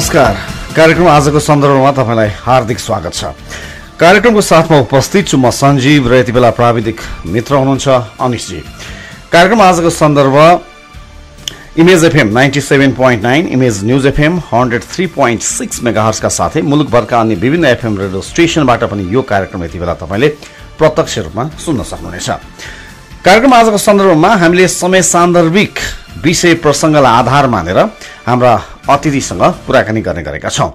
नमस्कार। कार्यक्रम आजको सन्दर्भमा तपाईलाई हार्दिक स्वागत छ। कार्यक्रमको साथमा उपस्थित छु म सञ्जीव र यति बेला प्राविधिक मित्र हुनुहुन्छ अनिशजी। कार्यक्रम आजको सन्दर्भ image FM 97.9, image news FM 103.6 मेगाहर्जका साथै मुलुकभरका अन्य विभिन्न एफएम रेडियो स्टेशनबाट पनि यो कार्यक्रम यति बेला तपाईले प्रत्यक्ष रूपमा सुन्न सक्नुहुनेछ। कार्यक्रम आजको सन्दर्भमा हामीले समय सान्दर्भिक विषय प्रसंगलाई आधार मानेर हाम्रा अतिथिसँग कुराकानी गर्ने गरेका छौं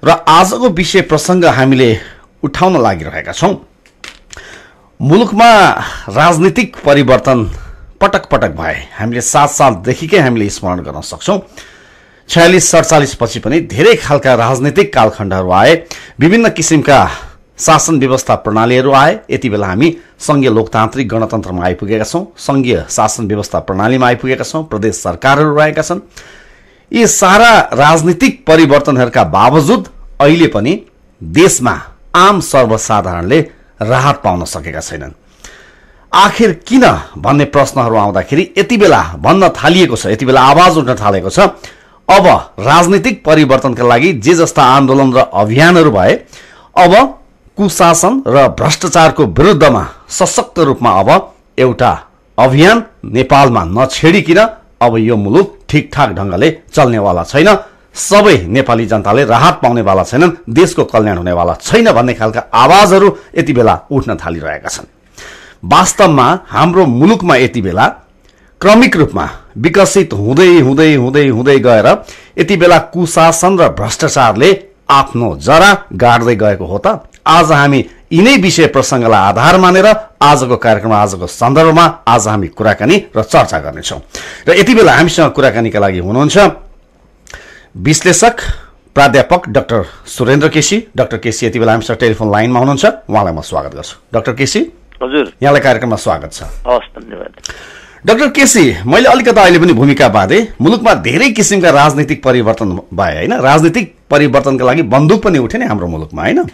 र आजको विषय प्रसंग हामीले उठाउन लागिरहेका छौं। मुलुकमा राजनीतिक परिवर्तन पटक पटक भए हामीले 7 सालदेखिकै हामीले स्मरण गर्न सक्छौं। 46-47 पछि पनि धेरै खालका राजनीतिक कालखण्डहरू आए, विभिन्न किसिमका शासन व्यवस्था प्रणालीहरू आए। यति बेला हामी संघीय लोकतान्त्रिक गणतन्त्रमा आइपुगेका छौं, संघीय शासन व्यवस्था प्रणालीमा आइपुगेका छौं, प्रदेश सरकारहरू रहेका छन्। यी सारा राजनीतिक परिवर्तनहरूका बावजुद अहिले पनि देशमा आम सर्वसाधारणले राहत पाउन सकेका छैनन्। आखिर किन भन्ने प्रश्नहरू आउँदाखेरि यति बेला भन्न थालिएको छ, यति बेला आवाज उठ्न थालेको छ, अब राजनीतिक परिवर्तनका लागि जे जस्ता आन्दोलन र अभियानहरू भए, अब कुशासन र भ्रष्टाचारको विरुद्धमा सशक्त रूपमा अब एउटा अभियान नेपालमा नछेडिकिन अब यो मुलुक ठीकठाक ढंगले चल्नेवाला छैन, सबै नेपाली जनताले राहत पाउनेवाला छैनन्, देशको कल्याण हुनेवाला छैन भन्ने खालका आवाजहरू यति बेला उठ्न थालिरहेका छन्। वास्तवमा हाम्रो मुलुकमा यति बेला क्रमिक रूपमा विकसित हुँदै हुँदै हुँदै हुँदै गएर यति बेला कुशासन र भ्रष्टाचारले आफ्नो जरा गाड्दै गएको हो त। आज हामी यिनै विषय प्रसंगलाई आधार मानेर आजको कार्यक्रम, आजको सन्दर्भमा आज हामी कुराकानी र चर्चा गर्नेछौं। र यति बेला हामीसँग कुराकानीका लागि हुनुहुन्छ विश्लेषक प्राध्यापक डाक्टर सुरेन्द्र केसी। डाक्टर केसी यति बेला हामीसँग टेलिफोन लाइनमा हुनुहुन्छ, उहाँलाई म स्वागत गर्छु। डाक्टर केसी, हजुर, यहाँलाई कार्यक्रममा स्वागत छ। हवस्, धन्यवाद। डाक्टर केसी, मैले अलिकता अहिले पनि भूमिका बाँधे। मुलुकमा धेरै किसिमका राजनीतिक परिवर्तन भए हैन, राजनीतिक परिवर्तनका लागि बन्दुक पनि उठे नि हाम्रो मुलुकमा हैन।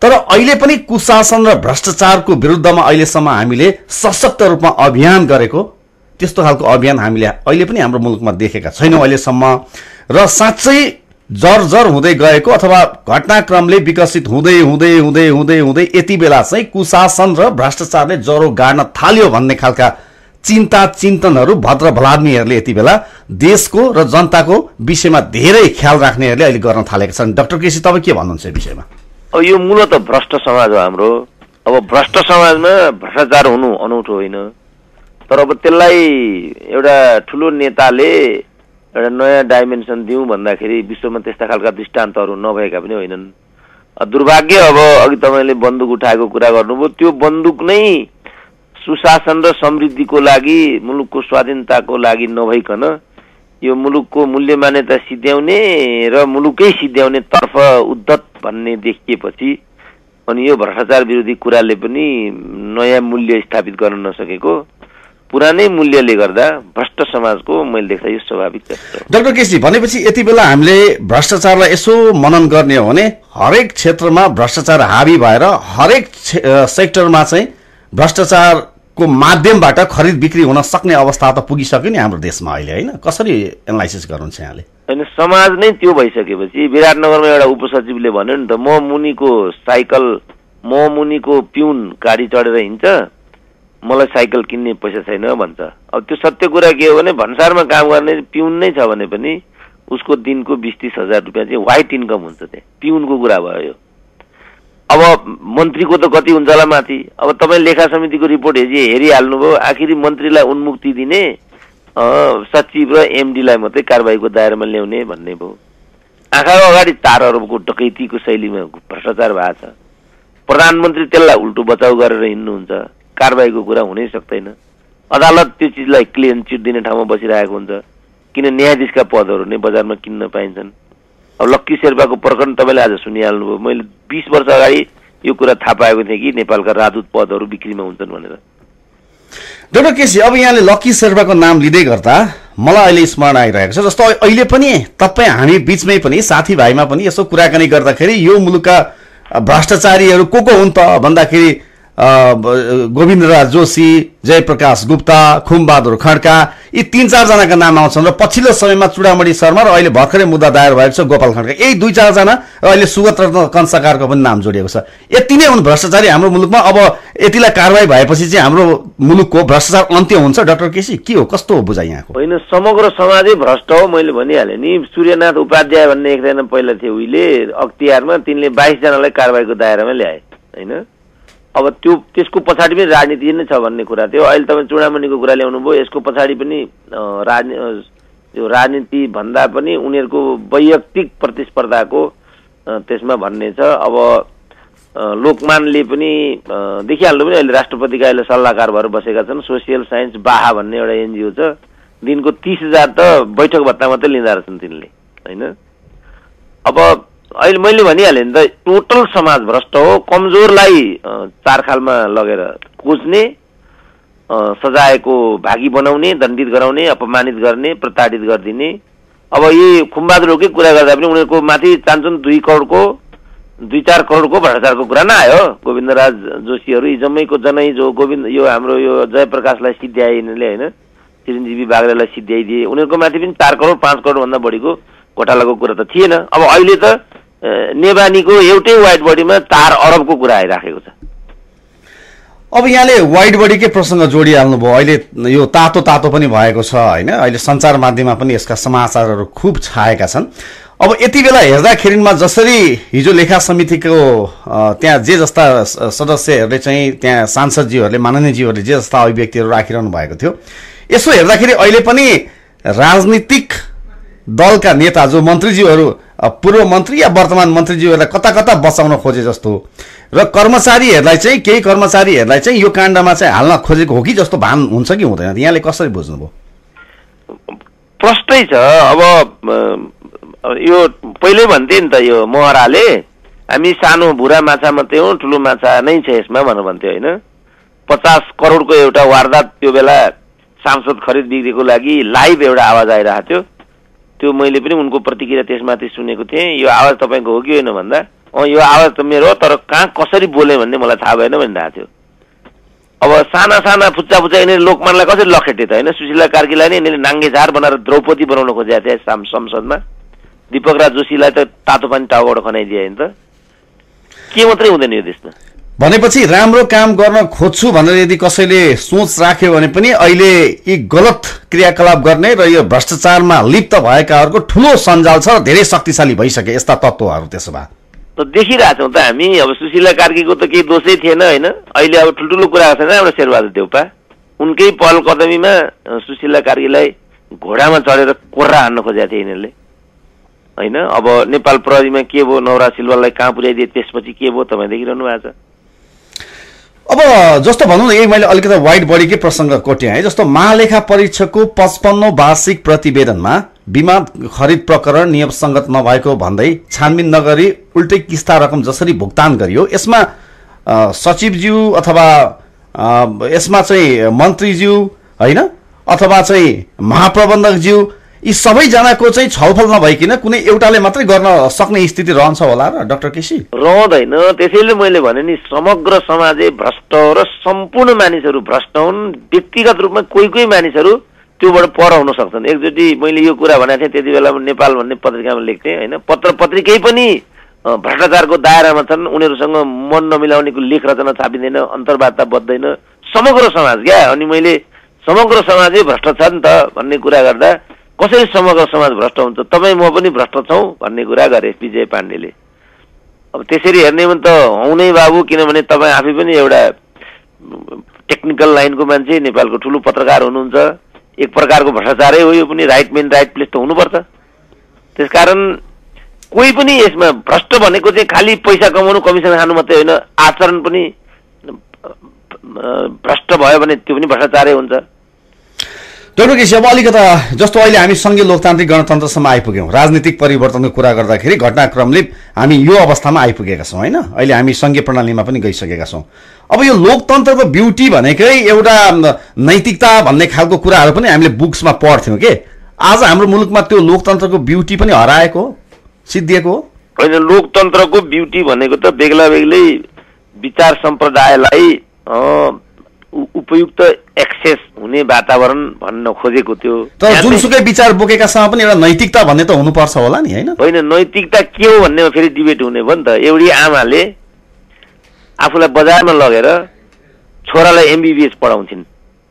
तर अहिले पनि कुशासन र भ्रष्टाचारको विरुद्धमा अहिलेसम्म हामीले सशक्त रूपमा अभियान गरेको त्यस्तो खालको अभियान हामीले अहिले पनि हाम्रो मुलुकमा देखेका छैनौं अहिलेसम्म। र साँच्चै जर्जर हुँदै गएको अथवा घटनाक्रमले विकसित हुँदै हुँदै हुँदै हुँदै हुँदै यति बेला चाहिँ कुशासन र भ्रष्टाचारले जरो गाड्न थाल्यो भन्ने खालका चिन्ता चिन्तनहरू भद्र भलाद्मीहरूले यति बेला देशको र जनताको विषयमा धेरै ख्याल राख्नेहरूले अहिले गर्न थालेका छन्। डाक्टर केसी, तपाईँ के भन्नुहुन्छ यो विषयमा? अब यो मूलत भ्रष्ट समाज हो हाम्रो। अब भ्रष्ट समाजमा भ्रष्टाचार हुनु अनौठो होइन, तर अब त्यसलाई एउटा ठुलो नेताले एउटा नयाँ डाइमेन्सन दिउँ भन्दाखेरि विश्वमा त्यस्ता खालका दृष्टान्तहरू नभएका पनि होइनन्। दुर्भाग्य, अब अघि तपाईँले बन्दुक उठाएको कुरा गर्नुभयो, त्यो बन्दुक नै सुशासन र समृद्धिको लागि, मुलुकको स्वाधीनताको लागि नभइकन यो मुलुकको मूल्य मान्यता सिद्ध्याउने र मुलुकै सिद्ध्याउने तर्फ उद्धत भन्ने देखिएपछि अनि यो भ्रष्टाचार विरोधी कुराले पनि नयाँ मूल्य स्थापित गर्न नसकेको, पुरानै मूल्यले गर्दा भ्रष्ट समाजको मैले देख्दा यो स्वाभाविक छ। डाक्टर केसी, भनेपछि यति बेला हामीले भ्रष्टाचारलाई यसो मनन गर्ने हो भने हरेक क्षेत्रमा भ्रष्टाचार हावी भएर हरेक सेक्टरमा चाहिँ भ्रष्टाचारको माध्यमबाट खरिद बिक्री हुन सक्ने अवस्था त पुगिसक्यो नि हाम्रो देशमा अहिले हैन। कसरी एनालाइसिस गर्नुहुन्छ यहाँले? हैन, समाज नै त्यो भइसकेपछि विराटनगरमा एउटा उपसचिवले भन्यो नि त, म मुनिको साइकल, म मुनिको पिउन गाडी चढेर हिँड्छ, मलाई साइकल किन्ने पैसा छैन भन्छ। अब त्यो सत्य कुरा के हो भने भन्सारमा काम गर्ने पिउन नै छ भने पनि उसको दिनको 20-30 हजार रुपियाँ चाहिँ व्हाइट इन्कम हुन्छ। त्यहाँ पिउनको कुरा भयो यो। अब मन्त्रीको त कति हुन्छ होला माथि। अब तपाईँ लेखा समितिको रिपोर्ट हेरिहाल्नुभयो, आखिरी मन्त्रीलाई उन्मुक्ति दिने, सचिव र एमडीलाई मात्रै कारबाहीको दायरामा ल्याउने भन्ने भयो। आँखाको अगाडि 4 अरबको डकैतीको शैलीमा भ्रष्टाचार भएको छ। प्रधानमन्त्री त्यसलाई उल्टो बचाउ गरेर हिँड्नुहुन्छ, कारबाहीको कुरा हुनै सक्दैन। अदालत त्यो चिजलाई क्लिन चिट दिने ठाउँमा बसिरहेको हुन्छ, किन न्यायाधीशका पदहरू नै बजारमा किन्न पाइन्छन्। अब लक्की शेर्पाको प्रकरण तपाईँले आज सुनिहाल्नुभयो। मैले 20 वर्ष अगाडि यो कुरा थाहा पाएको थिएँ कि नेपालका राजदूत पदहरू बिक्रीमा हुन्छन् भनेर। डाक्टर केसी, अब यहाँले लक्की शेर्पाको नाम लिँदै गर्दा मलाई अहिले स्मरण आइरहेको छ, जस्तो अहिले पनि तपाईँ हामी बीचमै पनि साथीभाइमा पनि यसो कुराकानी गर्दाखेरि यो मुलुकका भ्रष्टाचारीहरू को हुन् त भन्दाखेरि गोविन्दराज जोशी, जयप्रकाश गुप्ता, खुमबहादुर खड्का यी 3-4 जनाका नाम आउँछन् र पछिल्लो समयमा चुडामणी शर्मा र अहिले भर्खरै मुद्दा दायर भएको छ गोपाल खड्का, यही 2-4 जना र अहिले सुगत रत्न कंसाकारको पनि नाम जोडिएको छ। यति नै हुन् भ्रष्टाचारी हाम्रो मुलुकमा। अब यतिलाई कारबाही भएपछि चाहिँ हाम्रो मुलुकको भ्रष्टाचार अन्त्य हुन्छ डाक्टर केसी? के हो, कस्तो हो बुझाइ यहाँको? होइन, समग्र समाजै भ्रष्ट हो। मैले भनिहालेँ नि, सूर्यनाथ उपाध्याय भन्ने एकजना पहिला थियो उहिले अख्तियारमा, तिनले 22 जनालाई कारबाहीको दायरामा ल्याए होइन। अब त्यसको पछाडि पनि राजनीति नै छ भन्ने कुरा थियो। अहिले तपाईँ चुडामणिको कुरा ल्याउनु भयो, यसको पछाडि पनि राजनीति भन्दा पनि उनीहरूको वैयक्तिक प्रतिस्पर्धाको त्यसमा भन्ने छ। अब लोकमानले पनि देखिहाल्नु पनि अहिले राष्ट्रपतिका अहिले सल्लाहकार भएर बसेका छन्। सोसियल साइन्स बाहा भन्ने एउटा एनजिओ छ, दिनको 30,000 त बैठक भत्ता मात्रै लिँदा रहेछन् तिनले होइन। अब अहिले मैले भनिहालेँ नि त, टोटल समाज भ्रष्ट हो। कमजोरलाई चारखालमा लगेर कोच्ने, सजायको भागी बनाउने, दण्डित गराउने, अपमानित गर्ने, प्रताडित गरिदिने। अब यी खुम्बादुरकै कुरा गर्दा पनि उनीहरूको माथि चाहन्छन् 2 करोडको 2-4 करोडको भ्रष्टाचारको कुरा नआयो। गोविन्दराज जोशीहरू यी जम्मैको जनै जो गोविन्द यो हाम्रो यो जयप्रकाशलाई सिद्ध्याए यिनीहरूले होइन, चिरञ्जीवी बाग्रेलाई सिद्ध्याइदिए। उनीहरूको माथि पनि 4 करोड 5 करोडभन्दा बढीको घोटालाको कुरा त थिएन। अब अहिले त नेबानीको एउटै वाइट बडीमा 4 अरबको कुरा आइराखेको छ। अब यहाँले वाइट बडीकै प्रसङ्ग जोडिहाल्नुभयो। अहिले यो तातो तातो पनि भएको छ होइन, अहिले सञ्चार माध्यममा पनि यसका समाचारहरू खुब छाएका छन्। अब यति बेला हेर्दाखेरिमा जसरी हिजो लेखा समितिको त्यहाँ जे जस्ता सदस्यहरूले चाहिँ त्यहाँ सांसदज्यूहरूले माननीयज्यूहरूले जे जस्ता अभिव्यक्तिहरू राखिरहनु भएको थियो, यसो हेर्दाखेरि अहिले पनि राजनीतिक दलका नेता जो मन्त्रीज्यूहरू, पूर्व मन्त्री या वर्तमान मन्त्रीज्यूहरूलाई कता कता बचाउन खोजे जस्तो र कर्मचारीहरूलाई चाहिँ केही कर्मचारीहरूलाई चाहिँ यो काण्डमा चाहिँ हाल्न खोजेको हो कि जस्तो भान हुन्छ कि हुँदैन? यहाँले कसरी बुझ्नुभयो? प्रष्टै छ। अब यो पहिल्यै भन्थे नि त, यो महराले हामी सानो भुरा माछा मात्रै हौँ, ठुलो माछा नै छ यसमा भनेर भन्थ्यो होइन। 50 करोडको एउटा वारदात त्यो बेला सांसद खरिद बिक्रीको लागि लाइभ एउटा आवाज आइरहेको थियो। त्यो मैले पनि उनको प्रतिक्रिया त्यसमाथि सुनेको थिएँ। यो आवाज तपाईँको हो कि होइन भन्दा, यो आवाज त मेरो हो, तर कहाँ कसरी बोले भन्ने मलाई थाहा भएन भनिरहेको थियो। अब साना साना फुच्चा फुच्चा यिनीहरूले लोकमानलाई कसरी लखेटे त होइन। सुशीला कार्कीलाई नै यिनीहरूले नाङ्गे झार बनाएर द्रौपदी बनाउन खोजेका थिए संसदमा। दीपक राज जोशीलाई त तातो पानी टाउबाट खनाइदिए नि त। के मात्रै हुँदैन यो देशमा। भनेपछि राम्रो काम गर्न खोज्छु भनेर यदि कसैले सोच राख्यो भने पनि अहिले यी गलत क्रियाकलाप गर्ने र यो भ्रष्टाचारमा लिप्त भएकाहरूको ठूलो सञ्जाल छ, धेरै शक्तिशाली भइसके यस्ता तत्त्वहरू। त्यसो भए त देखिरहेछौँ त हामी। अब सुशीला कार्कीको त केही दोषै थिएन होइन। अहिले अब ठुल्ठुलो कुरा छैन, एउटा शेरबहादुर देउपा उनकै पहल कदमीमा सुशीला कार्कीलाई घोडामा चढेर कोर्रा हान्न खोजेका थिए यिनीहरूले होइन। अब नेपाल प्रहरीमा के भयो, नवराज सिल्वालाई कहाँ पुर्याइदिए, त्यसपछि के भयो तपाईँ देखिरहनु भएको छ। अब जस्तो भनौँ न, यही मैले अलिकति वाइट बडीकै प्रसङ्ग कोट्याएँ। जस्तो महालेखा परीक्षकको 55औं वार्षिक प्रतिवेदनमा बीमा खरिद प्रकरण नियमसङ्गत नभएको भन्दै छानबिन नगरी उल्टै किस्ता रकम जसरी भुक्तान गरियो, यसमा सचिवज्यू अथवा यसमा चाहिँ मन्त्रीज्यू होइन अथवा चाहिँ महाप्रबन्धकज्यू, यी सबैजनाको चाहिँ छलफल नभइकन कुनै एउटाले मात्रै गर्न सक्ने स्थिति रहन्छ होला र डाक्टर केसी? रहँदैन। त्यसैले मैले भने नि, समग्र समाजै भ्रष्ट र सम्पूर्ण मानिसहरू भ्रष्ट हुन्। व्यक्तिगत रूपमा कोही कोही मानिसहरू त्योबाट पर हुन सक्छन्। एकचोटि मैले यो कुरा भनेको थिएँ, त्यति बेला नेपाल भन्ने पत्रिकामा लेख्थेँ होइन। पत्रिकै पनि भ्रष्टाचारको दायरामा छन्। उनीहरूसँग मन नमिलाउनेको लेख रचना छापिँदैन, अन्तर्वार्ता बद्दैन। समग्र समाज क्या। अनि मैले समग्र समाजै भ्रष्ट छ नि त भन्ने कुरा गर्दा कसरी समग्र समाज भ्रष्ट हुन्छ, तपाईँ म पनि भ्रष्ट छौँ भन्ने कुरा गरे विजय पाण्डेले। अब त्यसरी हेर्ने भने त हौ नै बाबु, किनभने तपाईँ आफै पनि एउटा टेक्निकल लाइनको मान्छे, नेपालको ठुलो पत्रकार हुनुहुन्छ। एक प्रकारको भ्रष्टाचारै हो यो पनि। राइट मेन राइट प्लेस त हुनुपर्छ। त्यसकारण कोही पनि यसमा भ्रष्ट भनेको चाहिँ खालि पैसा कमाउनु, कमिसन खानु मात्रै होइन, आचरण पनि भ्रष्ट भयो भने त्यो पनि भ्रष्टाचारै हुन्छ। डाक्टर केसी, अब अलिकता जस्तो अहिले हामी सङ्घीय लोकतान्त्रिक गणतन्त्रसम्म आइपुग्यौँ। राजनीतिक परिवर्तनको कुरा गर्दाखेरि घटनाक्रमले हामी यो अवस्थामा आइपुगेका छौँ होइन। अहिले हामी सङ्घीय प्रणालीमा पनि गइसकेका छौँ। अब यो लोकतन्त्रको ब्युटी भनेकै एउटा नैतिकता भन्ने खालको कुराहरू पनि हामीले बुक्समा पढ्थ्यौँ के। आज हाम्रो मुलुकमा त्यो लोकतन्त्रको ब्युटी पनि हराएको हो, सिद्धिएको हो? होइन, लोकतन्त्रको ब्युटी भनेको त बेग्ला बेग्लै विचार सम्प्रदायलाई उपयुक्त एक्सेस हुने वातावरण भन्न खोजेको थियो। तर जुनसुकै विचार बोकेकासँग पनि एउटा नैतिकता भन्ने त हुनुपर्छ होला नि, होइन? होइन, नैतिकता के हो भन्नेमा फेरि डिबेट हुने भयो नि त। एउटी आमाले आफूलाई बजारमा लगेर छोरालाई एमबिबिएस पढाउँछिन्,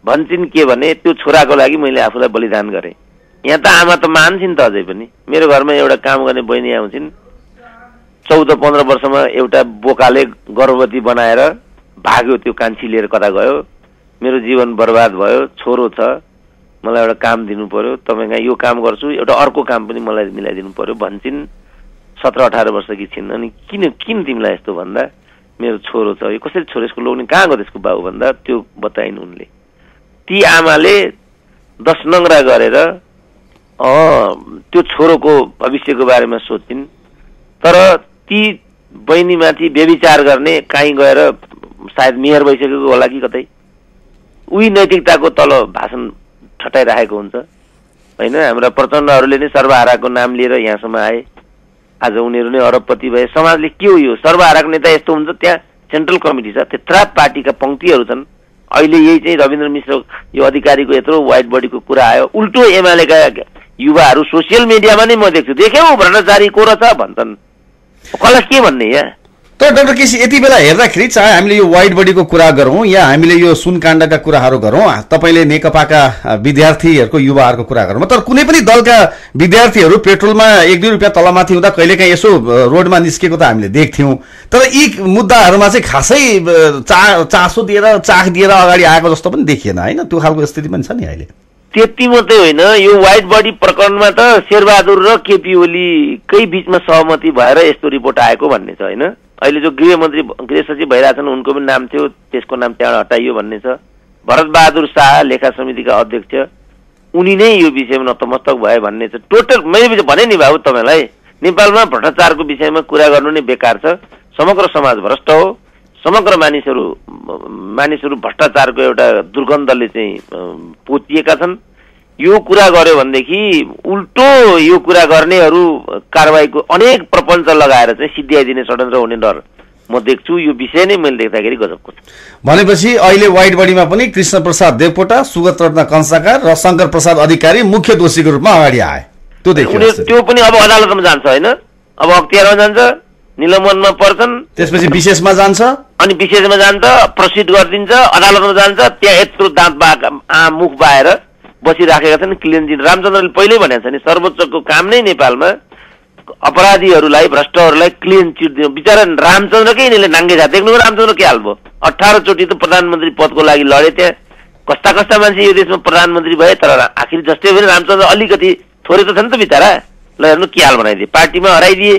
भन्छन् के भने त्यो छोराको लागि मैले आफूलाई बलिदान गरेँ। यहाँ त आमा त मान्छन् त अझै पनि। मेरो घरमा एउटा काम गर्ने बहिनी आउँछिन्, 14-15 वर्षमा एउटा बोकाले गर्भवती बनाएर भाग्यो, त्यो कान्छी लिएर कता गयो, मेरो जीवन बर्बाद भयो, छोरो छ, मलाई एउटा काम दिनु पर्यो, तपाईँ यो काम गर्छु, एउटा अर्को काम पनि मलाई मिलाइदिनु पर्यो भन्छन्। 17-18 वर्षकी छिन्। अनि किन तिमीलाई यस्तो भन्दा, मेरो छोरो छ, यो कसरी छोरो यसको लोग्ने कहाँ गयो त्यसको बाउ भन्दा त्यो बताइन् उनले। ती आमाले 10 नङ्ग्रा गरेर त्यो छोरोको भविष्यको बारेमा सोचिन्। तर ती बहिनीमाथि व्यभिचार गर्ने कहीँ गएर सायद मेयर भइसकेको होला कि कतै, उही नैतिकताको तल भाषण ठटाइराखेको हुन्छ, होइन? हाम्रा प्रचण्डहरूले नै सर्वहाराको नाम लिएर यहाँसम्म आए, आज उनीहरू नै अरबपति भए। समाजले के हो यो सर्वहाराको नेता यस्तो हुन्छ? त्यहाँ सेन्ट्रल कमिटी छ, त्यत्रा पार्टीका पङ्क्तिहरू छन्। अहिले यही चाहिँ रविन्द्र मिश्र यो अधिकारीको यत्रो वाइट बडीको कुरा आयो, उल्टो एमालेका युवाहरू सोसियल मिडियामा नै म देख्यौ भ्रष्टाचारी को रहेछ भन्छन्। कसलाई के भन्ने यहाँ? तर डाक्टर केसी, यति बेला हेर्दाखेरि चाहे हामीले यो वाइट बडीको कुरा गरौँ या हामीले यो सुनकाण्डका कुराहरू गरौँ, तपाईँले नेकपाका विद्यार्थीहरूको युवाहरूको कुरा गरौँ, तर कुनै पनि दलका विद्यार्थीहरू पेट्रोलमा 1-2 रुपियाँ तलमाथि हुँदा कहिलेकाहीँ यसो रोडमा निस्केको त हामीले देख्थ्यौँ। तर यी मुद्दाहरूमा चाहिँ खासै चासो दिएर चाख दिएर अगाडि आएको जस्तो पनि देखिएन, होइन? त्यो खालको स्थिति पनि छ नि अहिले। त्यति मात्रै होइन, यो वाइट बडी प्रकरणमा त शेरबहादुर र केपी ओलीकै बीचमा सहमति भएर यस्तो रिपोर्ट आएको भन्ने छ, होइन? अहिले जो गृह सचिव भइरहेछन् उनको पनि नाम थियो, त्यसको नाम त्यहाँ हटाइयो भन्ने छ। भरत बहादुर शाह लेखा समितिका अध्यक्ष, उनी नै यो विषयमा नतमस्तक भए भन्ने छ। टोटल मैले भने नि बाबु तपाईँलाई, नेपालमा भ्रष्टाचारको विषयमा कुरा गर्नु नै बेकार छ। समग्र समाज भ्रष्ट हो, समग्र मानिसहरू भ्रष्टाचारको एउटा दुर्गन्धले चाहिँ पोतिएका छन्। यो कुरा गर्यो भनेदेखि उल्टो यो कुरा गर्नेहरू कारबाहीको अनेक प्रपञ्च लगाएर चाहिँ सिद्ध्याइदिने षड्यन्त्र हुने डर म देख्छु। यो विषय नै मैले देख्दाखेरि गजबको छ। भनेपछि अहिले वाइट बडीमा पनि कृष्ण प्रसाद देवकोटा, सुगत रत्न कंसाकार र शङ्कर प्रसाद अधिकारी मुख्य दोषीको रूपमा अगाडि आए। त्यो पनि अब अदालतमा जान्छ, होइन? अब अख्तियारमा जान्छ, निलम्बनमा पर्छन्, त्यसपछि विशेषमा जान्छ, अनि विशेषमा जान्छ, प्रोसिड गरिदिन्छ, अदालतमा जान्छ, त्यहाँ यत्रो दाँत मुख बाएर बसिराखेका छन्। क्लिन चिट रामचन्द्रले पहिल्यै भनेको छ नि, सर्वोच्चको काम नै नेपालमा अपराधीहरूलाई, भ्रष्टहरूलाई क्लिन चिट दिनु। बिचरा रामचन्द्रकै यिनीहरूले नाङ्गे जात देख्नु, रामचन्द्र के हाल भयो? 18 चोटि त प्रधानमन्त्री पदको लागि लडे। त्यहाँ कस्ता मान्छे यो देशमा प्रधानमन्त्री भए, तर आखिर जस्तै पनि रामचन्द्र अलिकति थोरै त छ नि त बिचरा। ल हेर्नु के हाल बनाइदिए, पार्टीमा हराइदिए।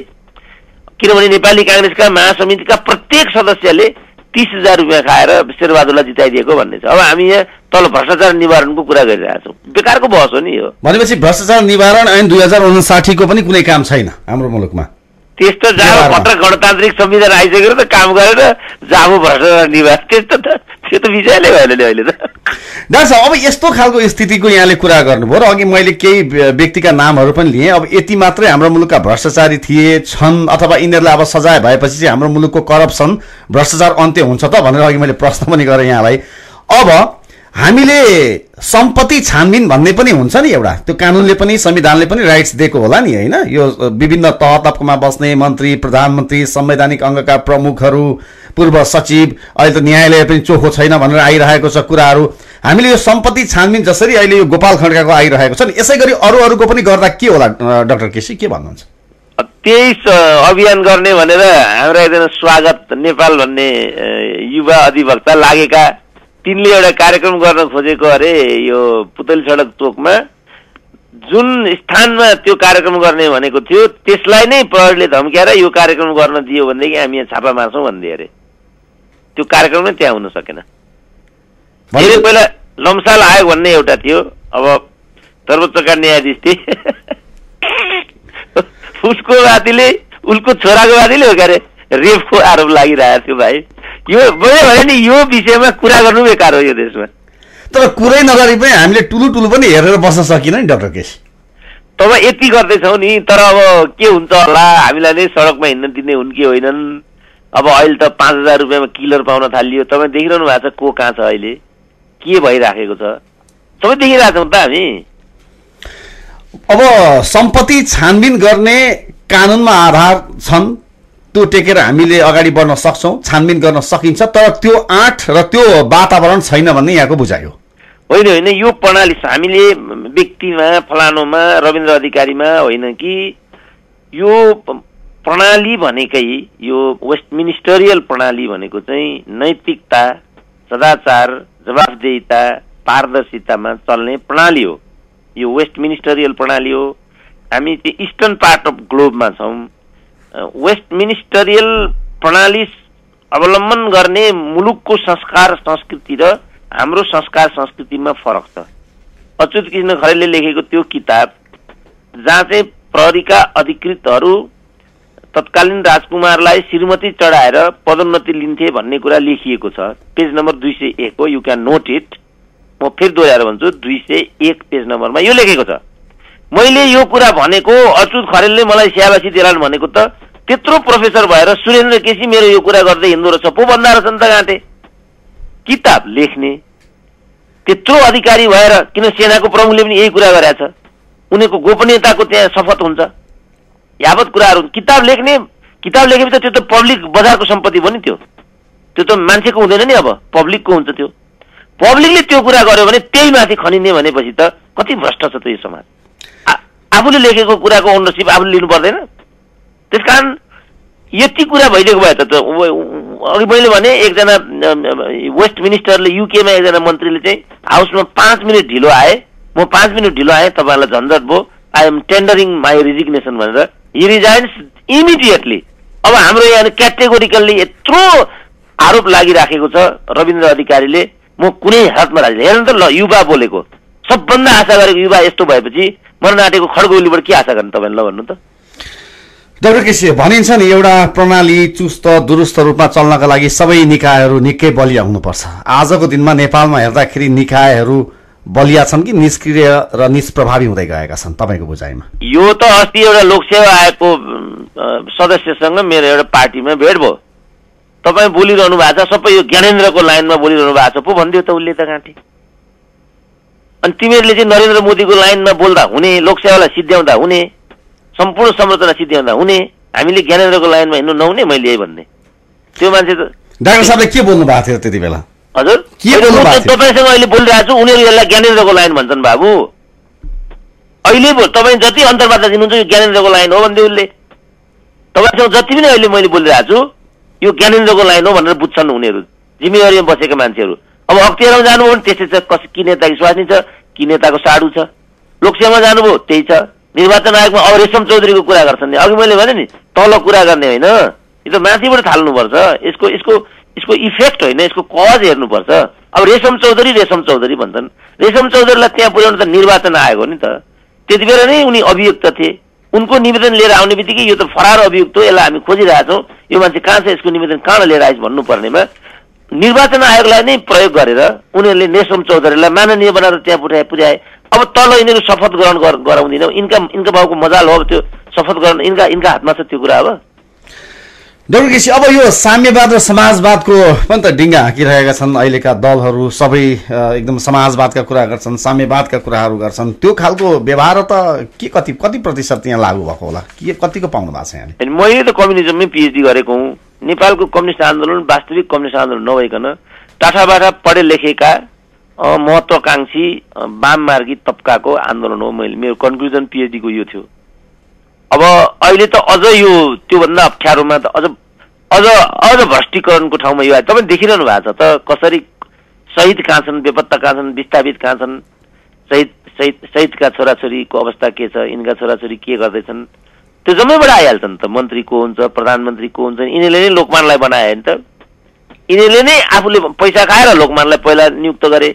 किनभने नेपाली काङ्ग्रेसका महासमितिका प्रत्येक सदस्यले 30,000 रुपियाँ खाएर शेरबहादुरलाई जिताइदिएको भन्ने छ। अब हामी यहाँ तल भ्रष्टाचार निवारणको कुरा गरिरहेछौँ, बेकारको बहस हो नि यो। भनेपछि भ्रष्टाचार निवारण ऐन 2059 को पनि कुनै काम छैन हाम्रो मुलुकमा। त्यस्तो जहाँ पत्र गणतान्त्रिक संविधान आइसकेर त काम गरेर जाबो भ्रष्टाचार निवारण, त्यस्तो त त्यो त विषयले भएन नि अहिले त। डाक्टर साहब, अब यस्तो खालको स्थितिको यहाँले कुरा गर्नुभयो र अघि मैले केही व्यक्तिका नामहरू पनि लिएँ। अब यति मात्रै हाम्रो मुलुकका भ्रष्टाचारी छन् अथवा यिनीहरूलाई अब सजाय भएपछि चाहिँ हाम्रो मुलुकको करप्सन भ्रष्टाचार अन्त्य हुन्छ त भनेर अघि मैले प्रश्न पनि गरेँ यहाँलाई। अब हामीले सम्पत्ति छानबिन भन्ने पनि हुन्छ नि एउटा, त्यो कानुनले पनि संविधानले पनि राइट्स दिएको होला नि, होइन? यो विभिन्न तह तबकामा बस्ने मन्त्री, प्रधानमन्त्री, संवैधानिक अङ्गका प्रमुखहरू, पूर्व सचिव, अहिले त न्यायालय पनि चोखो छैन भनेर आइरहेको छ कुराहरू। हामीले यो सम्पत्ति छानबिन जसरी अहिले यो गोपाल खड्काको आइरहेको छ नि, यसै गरी अरूको पनि गर्दा के होला डाक्टर केसी, के भन्नुहुन्छ? त्यही अभियान गर्ने भनेर हाम्रा एकजना स्वागत नेपाल भन्ने युवा अधिवक्ता लागेका, तिनले एउटा कार्यक्रम गर्न खोजेको अरे यो पुतली सडक चोकमा। जुन स्थानमा त्यो कार्यक्रम गर्ने भनेको थियो त्यसलाई नै प्रहरीले धम्क्याएर यो कार्यक्रम गर्न दियो भनेदेखि हामी यहाँ छापा मार्छौँ भन्दै अरे। त्यो कार्यक्रम नै त्यहाँ हुन सकेन। पहिला लम्साल आयोग भन्ने एउटा थियो, अब सर्वोच्चका न्यायाधीश थिए, उसको वादीले, उसको छोराको वादीले हो क्यारे रेपको आरोप लागिरहेको थियो। भाइ यो भने नि यो विषयमा कुरा गर्नु बेकार हो यो देशमा। तर कुरै नगरी पनि हामीले टुलु पनि हेरेर बस्न सकिन नि डाक्टर केसी। तपाईँ यति गर्दैछौ नि, तर अब के हुन्छ होला, हामीलाई नै सडकमा हिँड्न दिने हुन् कि होइनन्। अब अहिले त 5,000 रुपियाँमा किलर पाउन थालियो। तपाईँ देखिरहनु भएको छ को कहाँ छ अहिले। के भइराखेको छ सबै देखिरहेछौँ त हामी। अब सम्पत्ति छानबिन गर्ने कानुनमा आधार छन्, त्यो टेकेर हामीले अगाडि बढ्न सक्छौँ, छानबिन गर्न सकिन्छ, तर त्यो आँट र त्यो वातावरण छैन भन्ने यहाँको बुझाइ हो। होइन होइन, यो प्रणाली हामीले व्यक्तिमा फलानोमा रविन्द्र अधिकारीमा होइन कि यो प्रणाली भनेकै यो वेस्टमिनिस्टरियल प्रणाली भनेको चाहिँ नैतिकता, सदाचार, जवाफदेहिता, पारदर्शितामा चल्ने प्रणाली हो। यो वेस्टमिनिस्टरियल प्रणाली हो। हामी त्यो इस्टर्न पार्ट अफ ग्लोबमा छौँ। वेस्टमिनिस्टरियल प्रणाली अवलम्बन गर्ने मुलुकको संस्कार संस्कृति र हाम्रो संस्कार संस्कृतिमा फरक छ। अच्युत कृष्ण खरेलले लेखेको त्यो किताब जहाँ चाहिँ प्रहरीका अधिकृतहरू तत्कालीन राजकुमारलाई श्रीमती चढाएर पदोन्नति लिन्थे भन्ने कुरा लेखिएको छ। पेज नम्बर 201 हो, यु क्यान नोट इट। म फेरि दोहोऱ्याएर भन्छु, 201 पेज नम्बरमा यो लेखेको छ। मैले यो कुरा भनेको अच्युत खरेलले मलाई स्याबासी दिलान् भनेको त त्यत्रो प्रोफेसर भएर सुरेन्द्र केसी मेरो यो कुरा गर्दै हिँड्दो रहेछ पो भन्दा रहेछन् त गाँठे। किताब लेख्ने त्यत्रो अधिकारी भएर किन सेनाको प्रमुखले पनि यही कुरा गरेछ, उनीहरूको गोपनीयताको त्यहाँ शपथ हुन्छ, यावत कुराहरू। किताब लेखेपछि त्यो त पब्लिक बजारको सम्पत्ति हो नि, त्यो त मान्छेको हुँदैन नि, अब पब्लिकको हुन्छ। त्यो पब्लिकले त्यो कुरा गर्यो भने त्यही माथि खनिने भनेपछि त कति भ्रष्ट छ त यो समाज। आफूले लेखेको कुराको ओनरसिप आफूले लिनु पर्दैन। त्यसकारण यति कुरा भइदिएको भए त अघि मैले भने एकजना वेस्ट मिनिस्टरले युकेमा एकजना मन्त्रीले चाहिँ हाउसमा 5 मिनट ढिलो आए, म 5 मिनट ढिलो आएँ, तपाईँलाई झन्झट भयो, आई एम टेन्डरिङ माई रिजिग्नेसन भनेर हि रिजाइन्स इमिडिएटली। अब हाम्रो यहाँ क्याटेगोरिकल्ली यत्रो आरोप लागिराखेको छ रविन्द्र अधिकारीले, म कुनै हातमा राख्दिनँ। हेर्नु त ल, युवा बोलेको, सबभन्दा आशा गरेको युवा यस्तो भएपछि मर्न आँटेको खड्गोलीबाट के आशा गर्ने तपाईँले, ल भन्नु त। डाक्टर केसी, भनिन्छ नि एउटा प्रणाली चुस्त दुरुस्त रूपमा चल्नका लागि सबै निकायहरू निकै बलिया हुनुपर्छ। आजको दिनमा नेपालमा हेर्दाखेरि निकायहरू बलिया छन् कि निष्क्रिय र निष्प्रभावी हुँदै गएका छन् तपाईँको बुझाइमा? यो त अस्ति एउटा लोकसेवा आयोगको सदस्यसँग मेरो एउटा पार्टीमा भेट भयो। तपाईँ बोलिरहनु भएको छ, सबै यो ज्ञानेन्द्रको लाइनमा बोलिरहनु भएको छ पो भनिदियो त उसले त गाँठे। अनि तिमीहरूले चाहिँ नरेन्द्र मोदीको लाइनमा बोल्दा हुने, लोकसेवालाई सिद्ध्याउँदा हुने, सम्पूर्ण संरचना सिद्ध्याउँदा हुने, हामीले ज्ञानेन्द्रको लाइनमा हिँड्नु नहुने, मैले यही भन्ने। त्यो मान्छे त डाक्टर साहबले के बोल्नु भएको थियो त्यति बेला? हजुर तपाईँसँग अहिले बोलिरहेको छु, उनीहरू यसलाई ज्ञानेन्द्रको लाइन भन्छन् बाबु। अहिले तपाईँ जति अन्तर्वार्ता दिनुहुन्छ यो ज्ञानेन्द्रको लाइन हो भन्दै उसले। तपाईँसँग जति पनि अहिले मैले बोलिरहेको छु यो ज्ञानेन्द्रको लाइन हो भनेर बुझ्छन् उनीहरू, जिम्मेवारीमा बसेका मान्छेहरू। अब अख्तियारमा जानुभयो भने त्यस्तै छ, कि नेताको स्वास्नी छ, कि नेताको साडु छ। लोकसेवामा जानुभयो त्यही छ। निर्वाचन आयोगमा अब रेशम चौधरीको कुरा गर्छन् नि, अघि मैले भने नि तल कुरा गर्ने होइन, यो त माथिबाट थाल्नुपर्छ। यसको इफेक्ट होइन, यसको कज हेर्नुपर्छ। अब रेशम चौधरी भन्छन्, रेशम चौधरीलाई त्यहाँ पुर्याउनु त निर्वाचन आयोग हो नि त। त्यति बेला नै उनी अभियुक्त थिए, उनको निवेदन लिएर आउने बित्तिकै यो त फरार अभियुक्त हो, यसलाई हामी खोजिरहेछौँ, यो मान्छे कहाँ छ, यसको निवेदन कहाँ लिएर आइस भन्नुपर्नेमा निर्वाचन आयोगलाई नै प्रयोग गरेर उनीहरूले रेशम चौधरीलाई माननीय बनाएर त्यहाँ पुर्याए। अब तल यिनीहरू शपथ ग्रहण गराउँदिन, इनका बाबुको मजाल हो त्यो शपथ ग्रहण, इनका हातमा छ त्यो कुरा। अब डाक्टर केसी, अब यो साम्यवाद र समाजवादको पनि त डिङ्गा हाकिरहेका छन् अहिलेका दलहरू, सबै एकदम समाजवादका कुरा गर्छन्, साम्यवादका कुराहरू गर्छन्। त्यो खालको व्यवहार त के कति प्रतिशत यहाँ लागू भएको होला, के कतिको पाउनु भएको छ यहाँ? मैले त कम्युनिजममै पिएचडी गरेको हुँ। नेपालको कम्युनिस्ट आन्दोलन वास्तविक कम्युनिस्ट आन्दोलन नभइकन टाठाबाटा पढे लेखेका महत्वाकांक्षी वाममार्गी तबकाको आन्दोलन हो। मेरो कन्क्लुजन पिएचडीको यो थियो। अब अहिले त अझ यो त्योभन्दा अप्ठ्यारोमा त अझ भ्रष्टीकरणको ठाउँमा यो आयो। तपाईँ देखिरहनु भएको छ त कसरी शहीद कहाँ छन्, बेपत्ता कहाँ छन्, विस्थापित कहाँ छन्, शहीदका छोराछोरीको अवस्था के छ, यिनका छोराछोरी के गर्दैछन्, त्यो जम्मैबाट आइहाल्छन् त। मन्त्री को हुन्छ, प्रधानमन्त्री को हुन्छ, यिनीहरूले नै लोकमानलाई बनाए नि त। यिनीहरूले नै आफूले पैसा खाएर लोकमानलाई पहिला नियुक्त गरे।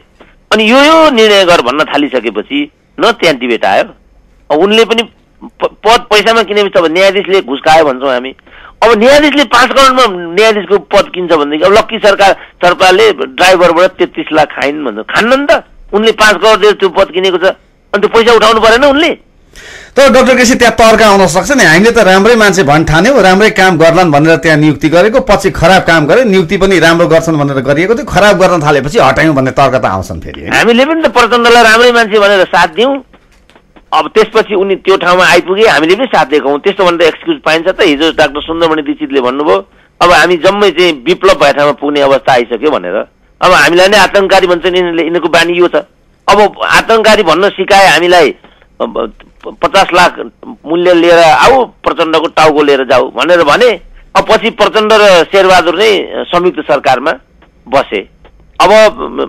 अनि यो निर्णय गर भन्न थालिसकेपछि न त्यहाँ डिबेट आयो। अब उनले पनि पद पैसामा किनेपछि अब न्यायाधीशले घुस खायो भन्छौँ हामी। अब न्यायाधीशले 5 करोडमा न्यायाधीशको पद किन्छ भनेदेखि अब लक्की सरकारले ड्राइभरबाट 33 लाख खाइन् भन्छ, खान्न नि त। उनले 5 करोड दिएर त्यो पद किनेको छ, अनि त्यो पैसा उठाउनु परेन उनले? तर डाक्टर केसी त्यहाँ तर्क आउन सक्छ नि, हामीले त राम्रै मान्छे भन्ठान्यौ, राम्रै काम गर्लान् भनेर त्यहाँ नियुक्ति गरेको, पछि खराब काम गरे, नियुक्ति पनि राम्रो गर्छन् भनेर गरिएको थियो, खराब गर्न थालेपछि हटायौँ भन्ने तर्क त आउँछन् फेरि। हामीले पनि त प्रचण्डलाई राम्रै मान्छे भनेर साथ दियौँ, अब त्यसपछि उनी त्यो ठाउँमा आइपुगे, हामीले पनि साथ दिएको हौँ, त्यस्तो भनेर एक्सक्युज पाइन्छ त? हिजो डाक्टर सुन्दरमणि दीक्षितले भन्नुभयो अब हामी जम्मै चाहिँ विप्लव भए ठाउँमा पुग्ने अवस्था आइसक्यो भनेर। अब हामीलाई नै आतङ्ककारी भन्छन् यिनीहरूको बानी यो छ। अब आतङ्ककारी भन्न सिकाए हामीलाई 50 लाख मूल्य लिएर आऊ, प्रचण्डको टाउको लिएर जाऊ भनेर भने, अब पछि प्रचण्ड र शेरबहादुर नै संयुक्त सरकारमा बसे। अब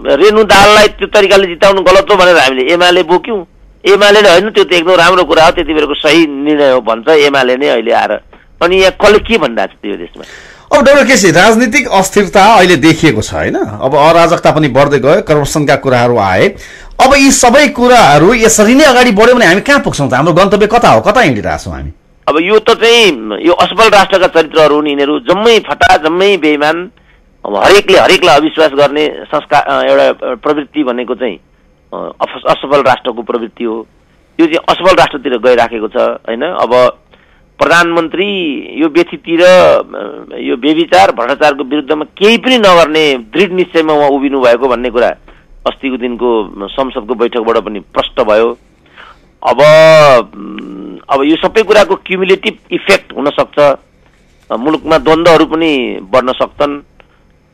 रेणु दाहाललाई त्यो तरिकाले जिताउनु गलत हो भनेर हामीले एमाले बोक्यौँ। एमाले होइन, त्यो त एकदम राम्रो कुरा हो, त्यति बेलाको सही निर्णय हो भन्छ एमाले नै अहिले आएर। अनि यहाँ कसले के भनिरहेको छ त्यो देशमा? अब डाक्टर केसी, राजनीतिक अस्थिरता अहिले देखिएको छ होइन, अब अराजकता पनि बढ्दै गयो, करप्सनका कुराहरू आए। अब यी सबै कुराहरू यसरी नै अगाडि बढ्यो भने हामी कहाँ पुग्छौँ त? हाम्रो गन्तव्य कता हो, कता हिँडिरहेछौँ हामी? अब यो त चाहिँ यो असफल राष्ट्रका चरित्रहरू हुन्, यिनीहरू जम्मै फटा, जम्मै बेइमान, अब हरेकलाई अविश्वास गर्ने संस्कार एउटा प्रवृत्ति भनेको चाहिँ असफल राष्ट्रको प्रवृत्ति हो। यो चाहिँ असफल राष्ट्रतिर गइराखेको छ होइन। अब प्रधानमन्त्री यो व्यथितिर यो व्यभिचार भ्रष्टाचारको विरुद्धमा केही पनि नगर्ने दृढ निश्चयमा उहाँ उभिनु भएको भन्ने कुरा अस्तिको दिनको संसदको बैठकबाट पनि प्रष्ट भयो। अब यो सबै कुराको क्युमुलेटिभ इफेक्ट हुन सक्छ, मुलुकमा द्वन्द्वहरू पनि बढ्न सक्छन्।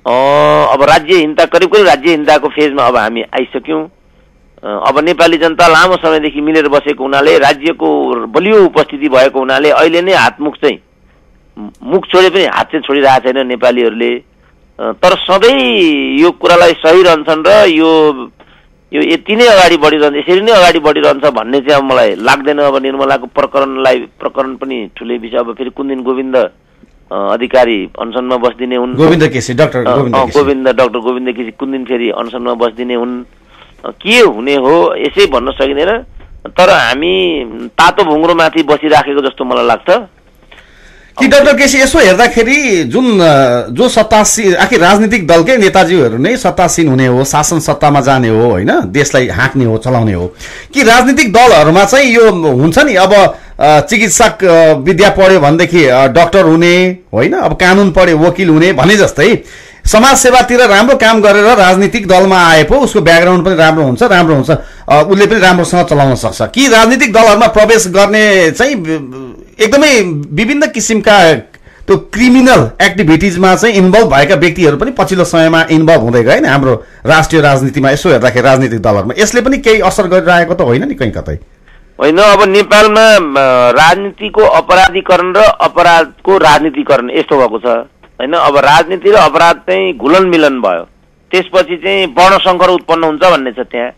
अब राज्यहीनता करिब राज्यहीनताको फेजमा अब हामी आइसक्यौँ। अब नेपाली जनता लामो समयदेखि मिलेर बसेको हुनाले, राज्यको बलियो उपस्थिति भएको हुनाले अहिले नै मुख छोडे पनि हात चाहिँ छोडिरहेको छैन नेपालीहरूले। तर सधैँ यो कुरालाई सही रहन्छन् र यो यति नै अगाडि बढिरहन्छ, यसरी नै अगाडि बढिरहन्छ भन्ने चाहिँ अब मलाई लाग्दैन। अब निर्मलाको प्रकरण पनि ठुलै विषय। अब फेरि कुन दिन गोविन्द अधिकारी अनसनमा बस्दिने हुन्, डाक्टर गोविन्द केसी कुन दिन फेरि अनसनमा बस्दिने हुन्, के हुने हो यसै भन्न सकिँदैन। तर हामी तातो भुङ्ग्रोमाथि बसिराखेको जस्तो मलाई लाग्छ कि डाक्टर केसी यसो हेर्दाखेरि जो सत्तासीन, आखिर राजनीतिक दलकै नेताजीहरू नै सत्तासीन हुने हो, शासन सत्तामा जाने हो होइन, देशलाई हाँक्ने हो, चलाउने हो, कि राजनीतिक दलहरूमा चाहिँ यो हुन्छ नि अब चिकित्सक विद्या पढ्यो भनेदेखि डाक्टर हुने होइन, अब कानुन पढ्यो वकिल हुने भने जस्तै समाज सेवातिर राम्रो काम गरेर राजनीतिक दलमा आए पो उसको ब्याकग्राउन्ड पनि राम्रो हुन्छ, उसले पनि राम्रोसँग चलाउन सक्छ कि राजनीतिक दलहरूमा प्रवेश गर्ने चाहिँ एकदमै विभिन्न किसिमका त्यो क्रिमिनल एक्टिभिटिजमा चाहिँ इन्भल्भ भएका व्यक्तिहरू पनि पछिल्लो समयमा इन्भल्भ हुँदै गए नि हाम्रो राष्ट्रिय राजनीतिमा? यसो हेर्दाखेरि राजनीतिक दलहरूमा यसले पनि केही असर गरिरहेको त होइन नि कहीँ कतै? होइन, अब नेपालमा राजनीतिको अपराधीकरण र अपराधको राजनीतिकरण यस्तो भएको छ होइन। अब राजनीति र अपराध चाहिँ घुलन मिलन भयो, त्यसपछि चाहिँ वर्णशङ्कर उत्पन्न हुन्छ भन्ने छ त्यहाँ।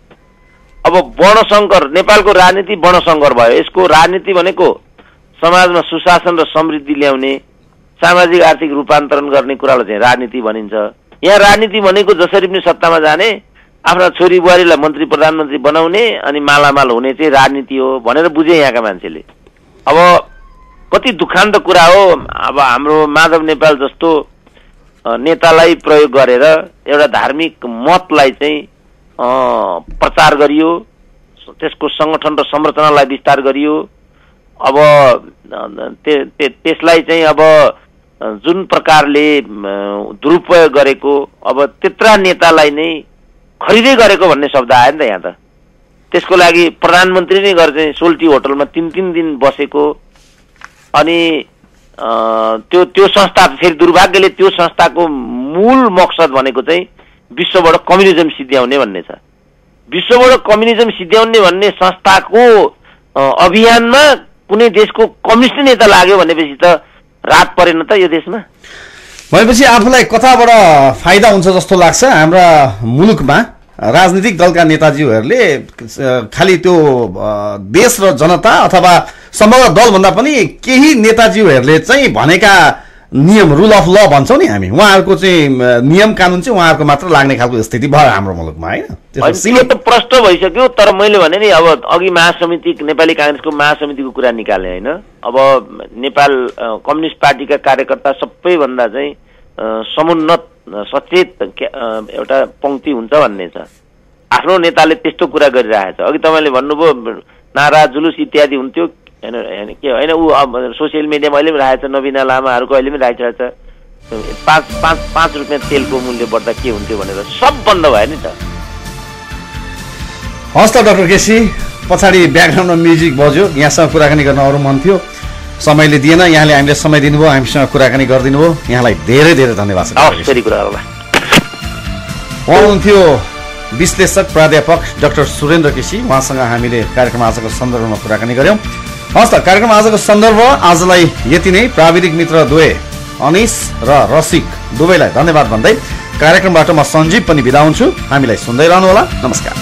अब वर्णशङ्कर, नेपालको राजनीति वर्णशङ्कर भयो। यसको राजनीति भनेको समाजमा सुशासन र समृद्धि ल्याउने, सामाजिक आर्थिक रूपान्तरण गर्ने कुरालाई चाहिँ राजनीति भनिन्छ। यहाँ राजनीति भनेको जसरी पनि सत्तामा जाने, आफ्ना छोरी बुहारीलाई मन्त्री प्रधानमन्त्री बनाउने अनि मालामाल हुने चाहिँ राजनीति हो भनेर बुझे यहाँका मान्छेले। अब कति दुखान्त कुरा हो, अब हाम्रो माधव नेपाल जस्तो नेतालाई प्रयोग गरेर एउटा धार्मिक मतलाई चाहिँ प्रचार गरियो, त्यसको संगठन र संरचनालाई विस्तार गरियो। अब त्यसलाई चाहिँ अब जुन प्रकारले दुरुपयोग गरेको, अब त्यत्रा नेतालाई नै खरिदै गरेको भन्ने शब्द आयो नि त यहाँ त। त्यसको लागि प्रधानमन्त्री नै गएर चाहिँ सोल्टी होटलमा 3-3 दिन बसेको, अनि त्यो संस्था फेरि दुर्भाग्यले त्यो संस्थाको मूल मकसद भनेको चाहिँ विश्वबाट कम्युनिजम सिद्ध्याउने भन्ने छ। विश्वबाट कम्युनिजम सिद्ध्याउने भन्ने संस्थाको अभियानमा कुनै देशको कम्युनिस्ट नेता लाग्यो भनेपछि त रात परेन त यो देशमा? भनेपछि आफूलाई कताबाट फाइदा हुन्छ जस्तो लाग्छ हाम्रा मुलुकमा राजनीतिक दलका नेताजीहरूले खालि त्यो देश र जनता अथवा समग्र दल भन्दा पनि केही नेताजीहरूले चाहिँ भनेका नियम, रुल अफ ल भन्छौँ नि हामी, उहाँहरूको चाहिँ नियम कानुन चाहिँ उहाँहरूको मात्र लाग्ने खालको स्थिति भयो हाम्रो मुलुकमा होइन? त्यो त प्रष्ट भइसक्यो। तर मैले भने नि अब अघि महासमिति, नेपाली काङ्ग्रेसको महासमितिको कुरा निकाले होइन। अब नेपाल कम्युनिस्ट पार्टीका कार्यकर्ता सबैभन्दा चाहिँ समुन्नत सचेत एउटा पंक्ति हुन्छ भन्ने छ। आफ्नो नेताले त्यस्तो कुरा गरिरहेछ। अघि तपाईँले भन्नुभयो नारा जुलुस इत्यादि हुन्थ्यो होइन के होइन ऊ सोसियल मिडियामा अहिले पनि राखेको छ नवीना लामाहरूको अहिले पनि राखिरहेको छ 5 रुपियाँ तेलको मूल्य बढ्दा के हुन्थ्यो भनेर सब बन्द भयो नि त। हस् त डाक्टर केसी पछाडि ब्याकग्राउन्डमा म्युजिक बज्यो यहाँसँग कुराकानी गर्न अरू मन थियो समयले दिएन यहाँले हामीले समय दिनुभयो हामीसँग कुराकानी गरिदिनु भयो यहाँलाई धेरै धेरै धन्यवाद छ। फेरि कुरा होला उहाँ हुनुहुन्थ्यो विश्लेषक प्राध्यापक डाक्टर सुरेन्द्र केसी उहाँसँग हामीले कार्यक्रम आजको सन्दर्भमा कुराकानी गऱ्यौँ। हस् त कार्यक्रम आजको सन्दर्भ आजलाई यति नै प्राविधिक मित्र दुवै अनिस र रसिक दुवैलाई धन्यवाद भन्दै कार्यक्रमबाट म सञ्जीव पनि बिदा हुन्छु। हामीलाई सुन्दै रहनुहोला। नमस्कार।